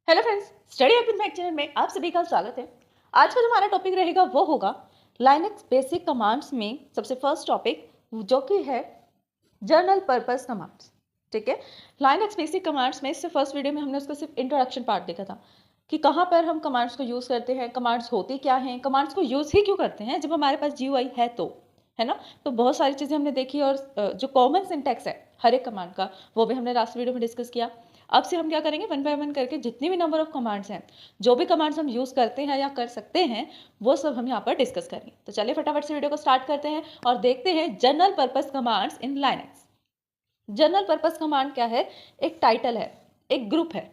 Hello friends, study up with Mac channel में आप सभी का स्वागत है। आज का जो हमारा टॉपिक रहेगा वो होगा लाइनक्स बेसिक कमांड्स में सबसे फर्स्ट टॉपिक जो कि है जर्नल पर्पस कमांड्स। ठीक है, लाइनक्स बेसिक कमांड्स में इससे फर्स्ट वीडियो में हमने उसका सिर्फ इंट्रोडक्शन पार्ट देखा था कि कहाँ पर हम कमांड्स को यूज़ करते हैं, कमांड्स होती क्या हैं, कमांड्स को यूज़ ही क्यों करते हैं जब हमारे पास GUI है तो, है ना। तो बहुत सारी चीज़ें हमने देखी और जो कॉमन सिंटैक्स है हर एक कमांड का वो भी हमने लास्ट वीडियो में डिस्कस किया। अब से हम क्या करेंगे, वन बाय वन करके जितनी भी नंबर ऑफ कमांड्स हैं, जो भी कमांड्स हम यूज़ करते हैं या कर सकते हैं, वो सब हम यहाँ पर डिस्कस करेंगे। तो चलिए फटाफट से वीडियो को स्टार्ट करते हैं और देखते हैं general purpose commands in Linux. General purpose command क्या है? एक टाइटल है, एक ग्रुप है।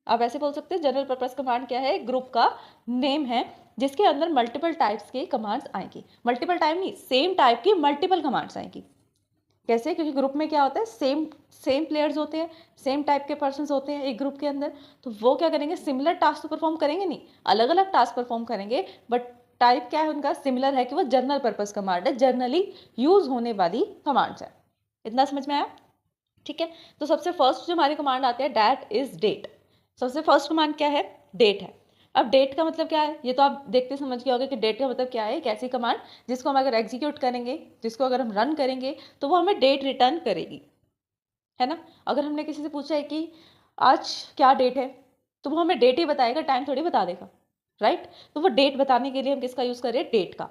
आप ऐसे बोल सकते हैं जनरल पर्पस कमांड क्या है? एक ग्रुप का नेम है जिसके अंदर मल्टीपल टाइप्स की कमांड्स आएंगी। मल्टीपल टाइप नहीं, सेम टाइप की मल्टीपल कमांड्स आएंगी। कैसे? क्योंकि ग्रुप में क्या होता है, सेम प्लेयर्स होते हैं, सेम टाइप के पर्सन्स होते हैं एक ग्रुप के अंदर। तो वो क्या करेंगे, सिमिलर टास्क तो परफॉर्म करेंगे नहीं, अलग अलग टास्क परफॉर्म करेंगे, बट टाइप क्या है उनका, सिमिलर है कि वो जनरल पर्पस कमांड है, जनरली यूज होने वाली कमांड्स है। इतना समझ में आया? ठीक है, तो सबसे फर्स्ट जो हमारी कमांड आती है दैट इज डेट। सबसे फर्स्ट कमांड क्या है? डेट है। अब डेट का मतलब क्या है, ये तो आप देखते समझ गए होंगे कि डेट का मतलब क्या है। एक ऐसी कमांड जिसको हम अगर एग्जीक्यूट करेंगे, जिसको अगर हम रन करेंगे तो वो हमें डेट रिटर्न करेगी, है ना। अगर हमने किसी से पूछा है कि आज क्या डेट है, तो वो हमें डेट ही बताएगा, टाइम थोड़ी बता देगा, राइट। तो वो डेट बताने के लिए हम किसका यूज़ कर रहे हैं? डेट का।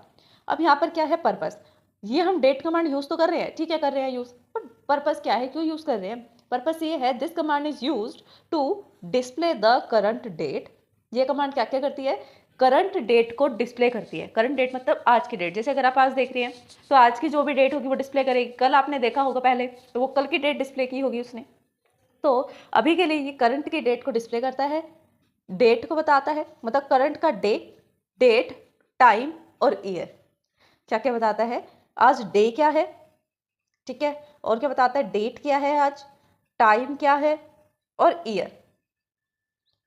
अब यहाँ पर क्या है? पर्पस। ये हम डेट कमांड यूज़ तो कर रहे हैं, ठीक है, कर रहे हैं यूज़, पर पर्पस क्या है, क्यों यूज़ कर रहे हैं? पर्पस ये है, this command is used to display the current date. ये कमांड क्या क्या करती है? करंट डेट को डिस्प्ले करती है। करंट डेट मतलब आज की डेट। जैसे अगर आप आज देख रही हैं तो आज की जो भी डेट होगी वो डिस्प्ले करेगी। कल आपने देखा होगा पहले, तो वो कल की डेट डिस्प्ले की होगी उसने। तो अभी के लिए ये करंट की डेट को डिस्प्ले करता है, डेट को बताता है, मतलब करंट का डे, डेट, टाइम और ईयर। क्या क्या बताता है? आज डे क्या है, ठीक है, और क्या बताता है? डेट क्या है आज, टाइम क्या है और ईयर।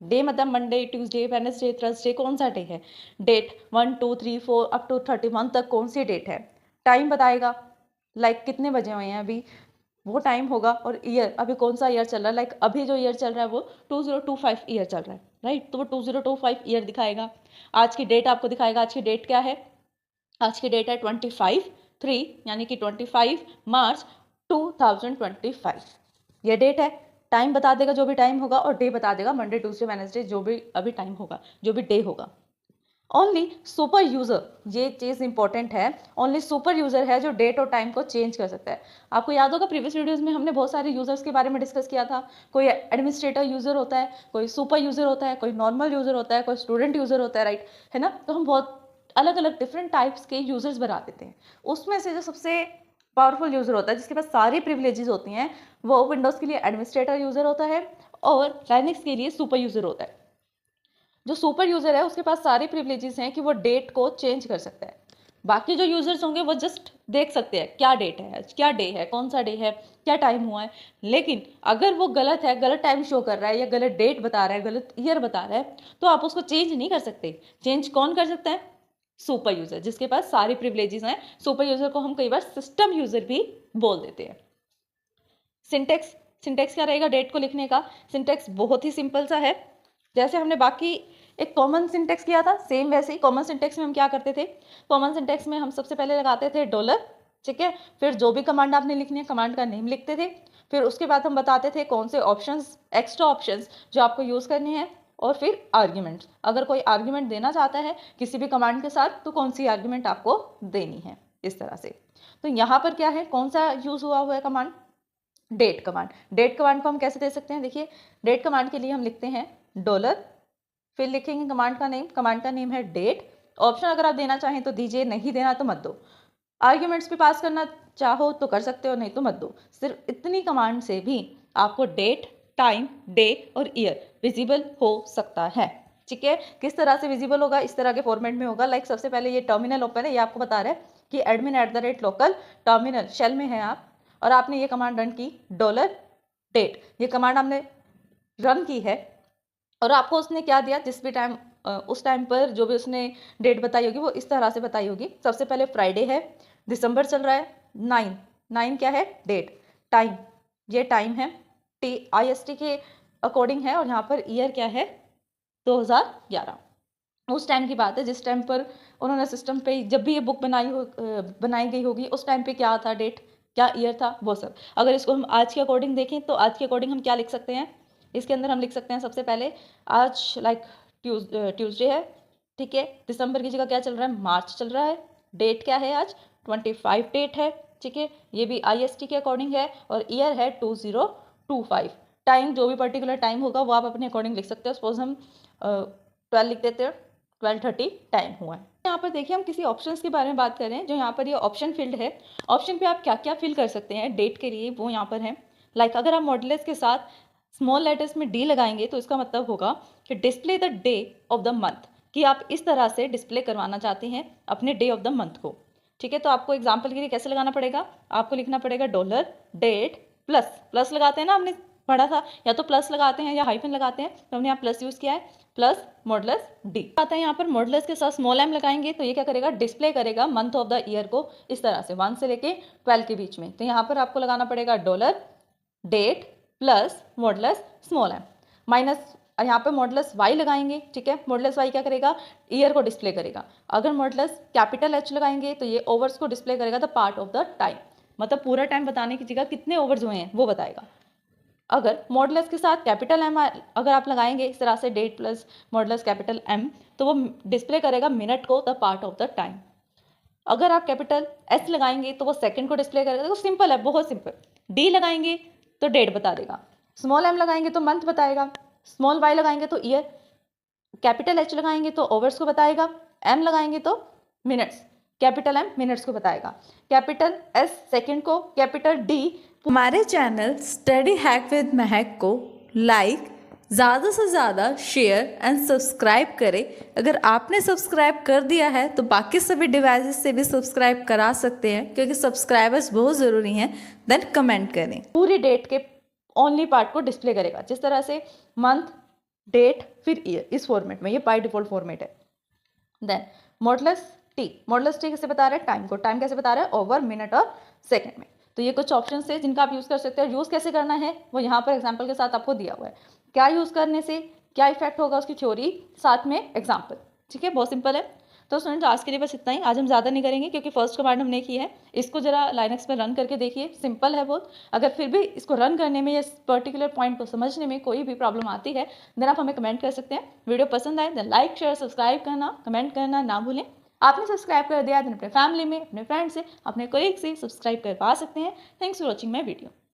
डे मतलब मंडे, ट्यूसडे, वेडनेसडे, थर्सडे, कौन सा डे है। डेट 1 2 3 4 अप टू 31 तक कौन सी डेट है। टाइम बताएगा, लाइक कितने बजे हुए हैं अभी, वो टाइम होगा। और ईयर, अभी कौन सा ईयर चल रहा है, लाइक अभी जो ईयर चल रहा है वो 2025 ईयर चल रहा है, राइट। तो वो 2025 ईयर दिखाएगा। आज की डेट आपको दिखाएगा, आज की डेट क्या है? आज की डेट है 25/3, यानी कि 25 मार्च 2025, ये डेट है। टाइम बता देगा जो भी टाइम होगा, और डे बता देगा मंडे, ट्यूसडे, वेडनेसडे, जो भी अभी टाइम होगा, जो भी डे होगा। ओनली सुपर यूजर, ये चीज़ इंपॉर्टेंट है, ओनली सुपर यूजर है जो डेट और टाइम को चेंज कर सकता है। आपको याद होगा प्रीवियस वीडियोस में हमने बहुत सारे यूजर्स के बारे में डिस्कस किया था। कोई एडमिनिस्ट्रेटर यूजर होता है, कोई सुपर यूजर होता है, कोई नॉर्मल यूजर होता है, कोई स्टूडेंट यूजर होता है, राइट, है ना। तो हम बहुत अलग अलग डिफरेंट टाइप्स के यूजर्स बना देते हैं। उसमें से जो सबसे पावरफुल यूजर होता है, जिसके पास सारी प्रिविलेजेस होती हैं, वो विंडोज़ के लिए एडमिनिस्ट्रेटर यूजर होता है और लाइनक्स के लिए सुपर यूजर होता है। जो सुपर यूजर है उसके पास सारे प्रिविलेजेस हैं कि वो डेट को चेंज कर सकता है। बाकी जो यूजर्स होंगे वो जस्ट देख सकते हैं क्या डेट है, क्या डे है, कौन सा डे है, क्या टाइम हुआ है। लेकिन अगर वो गलत है, गलत टाइम शो कर रहा है या गलत डेट बता रहा है, गलत ईयर बता रहा है, तो आप उसको चेंज नहीं कर सकते। चेंज कौन कर सकता है? सुपर यूजर, जिसके पास सारी प्रिविलेजेस हैं। सुपर यूजर को हम कई बार सिस्टम यूजर भी बोल देते हैं। सिंटेक्स, सिंटेक्स क्या रहेगा डेट को लिखने का? सिंटेक्स बहुत ही सिंपल सा है। जैसे हमने बाकी एक कॉमन सिंटेक्स किया था, सेम वैसे ही कॉमन सिंटेक्स में हम क्या करते थे? कॉमन सिंटेक्स में हम सबसे पहले लगाते थे डॉलर, ठीक है। फिर जो भी कमांड आपने लिखनी है, कमांड का नेम लिखते थे। फिर उसके बाद हम बताते थे कौन से ऑप्शंस, एक्स्ट्रा ऑप्शंस जो आपको यूज़ करनी है। और फिर आर्ग्यूमेंट्स, अगर कोई आर्ग्यूमेंट देना चाहता है किसी भी कमांड के साथ, तो कौन सी आर्ग्यूमेंट आपको देनी है, इस तरह से। तो यहाँ पर क्या है, कौन सा यूज़ हुआ है command? Date command. Date command को हम कैसे दे सकते हैं? देखिए, डेट कमांड के लिए हम लिखते हैं डॉलर, फिर लिखेंगे कमांड का नेम है डेट। ऑप्शन अगर आप देना चाहें तो दीजिए, नहीं देना तो मत दो। आर्ग्यूमेंट्स भी पास करना चाहो तो कर सकते हो, नहीं तो मत दो। सिर्फ इतनी कमांड से भी आपको डेट, टाइम, डे और ईयर विजिबल हो सकता है, ठीक है। किस तरह से विजिबल होगा? इस तरह के फॉर्मेट में होगा। लाइक सबसे पहले ये टर्मिनल ओपन है, ये आपको बता रहा है कि admin@local टर्मिनल शेल में है आप, और आपने ये कमांड रन की डॉलर डेट, ये कमांड आपने रन की है। और आपको उसने क्या दिया, जिस भी टाइम उस टाइम पर जो भी उसने डेट बताई होगी वो इस तरह से बताई होगी। सबसे पहले फ्राइडे है, दिसंबर चल रहा है, 9 9 क्या है? डेट। टाइम, ये टाइम है, IST के अकॉर्डिंग है और यहाँ पर ईयर क्या है 2011। उस टाइम की बात है जिस टाइम पर उन्होंने सिस्टम पे जब भी ये बुक बनाई गई होगी उस टाइम पे क्या था डेट, क्या ईयर था, वो सब। अगर इसको हम आज के अकॉर्डिंग देखें तो आज के अकॉर्डिंग हम क्या लिख सकते हैं, इसके अंदर हम लिख सकते हैं सबसे पहले आज लाइक ट्यूसडे है, ठीक है। दिसंबर की जगह क्या चल रहा है, मार्च चल रहा है। डेट क्या है आज 25 डेट है, ठीक है। ये भी IST के अकॉर्डिंग है और ईयर है 2025। टाइम जो भी पर्टिकुलर टाइम होगा वो आप अपने अकॉर्डिंग लिख सकते हो। सपोज हम 12 लिख देते हैं, 12:30 टाइम हुआ है। यहाँ पर देखिए हम किसी ऑप्शंस के बारे में बात करें, जो यहाँ पर ये ऑप्शन फील्ड है। ऑप्शन पे आप क्या क्या फिल कर सकते हैं डेट के लिए, वो यहाँ पर है। लाइक अगर आप मॉडुलस के साथ स्मॉल लेटर्स में डी लगाएंगे तो इसका मतलब होगा कि display the day of the month, कि आप इस तरह से डिस्प्ले करवाना चाहते हैं अपने डे ऑफ द मंथ को, ठीक है। तो आपको एग्जाम्पल के लिए कैसे लगाना पड़ेगा, आपको लिखना पड़ेगा डॉलर डेट प्लस, प्लस लगाते हैं ना, हमने पढ़ा था, या तो प्लस लगाते हैं या हाइफन लगाते हैं, तो हमने यहाँ प्लस यूज़ किया है, प्लस मॉडुलस डी आता है। यहाँ पर मॉडुलस के साथ स्मॉल एम लगाएंगे तो ये क्या करेगा, डिस्प्ले करेगा मंथ ऑफ द ईयर को इस तरह से 1 से लेके 12 के बीच में। तो यहाँ पर आपको लगाना पड़ेगा dollar date plus modulus small M minus, यहाँ पर मॉडुलस वाई लगाएंगे, ठीक है। मॉडुलस वाई क्या करेगा, ईयर को डिस्प्ले करेगा। अगर मॉडुलस कैपिटल एच लगाएंगे तो ये ओवर्स को डिस्प्ले करेगा, the part of the time, मतलब पूरा टाइम बताने की जगह कितने ओवर्स हुए हैं वो बताएगा। अगर मॉडुलस के साथ कैपिटल एम अगर आप लगाएंगे इस तरह से date plus modulus capital M, तो वो डिस्प्ले करेगा मिनट को, the part of the time. अगर आप कैपिटल एस लगाएंगे तो वो सेकंड को डिस्प्ले करेगा। तो सिंपल है, बहुत सिंपल। डी लगाएंगे तो डेट बता देगा, स्मॉल एम लगाएंगे तो मंथ बताएगा, स्मॉल वाई लगाएंगे तो ईयर, कैपिटल एच लगाएंगे तो ओवर्स को बताएगा, एम लगाएंगे तो मिनट्स, कैपिटल एम मिनट्स को बताएगा, कैपिटल एस सेकंड को, कैपिटल डी। हमारे चैनल स्टडी हैक विद महक को लाइक, ज़्यादा से ज़्यादा शेयर एंड सब्सक्राइब करें। अगर आपने सब्सक्राइब कर दिया है तो बाकी सभी डिवाइसेस से भी सब्सक्राइब करा सकते हैं, क्योंकि सब्सक्राइबर्स बहुत ज़रूरी हैं। देन कमेंट करें। पूरी डेट के ओनली पार्ट को डिस्प्ले करेगा, जिस तरह से मंथ डेट फिर ईयर, इस फॉर्मेट में, ये बाय डिफॉल्ट फॉर्मेट है। Then modulus T, modulus T कैसे बता रहा है, टाइम को, टाइम कैसे बता रहा है, ओवर मिनट और सेकंड में। तो ये कुछ ऑप्शन है जिनका आप यूज़ कर सकते हैं। यूज़ कैसे करना है वो यहाँ पर एग्जाम्पल के साथ आपको दिया हुआ है, क्या यूज़ करने से क्या इफेक्ट होगा उसकी थ्योरी, साथ में एग्जाम्पल, ठीक है। बहुत सिंपल है। तो स्टूडेंट आज के लिए बस इतना ही, आज हम ज़्यादा नहीं करेंगे क्योंकि फर्स्ट कमांड हमने की है। इसको जरा लाइनक्स पे रन करके देखिए, सिंपल है बहुत। अगर फिर भी इसको रन करने में या इस पर्टिकुलर पॉइंट को समझने में कोई भी प्रॉब्लम आती है देन आप हमें कमेंट कर सकते हैं। वीडियो पसंद आए देन लाइक शेयर सब्सक्राइब करना, कमेंट करना ना भूलें। आपने सब्सक्राइब कर दिया देन अपने फैमिली में, अपने फ्रेंड से, अपने कोलीग से सब्सक्राइब करवा सकते हैं। Thanks for watching my video.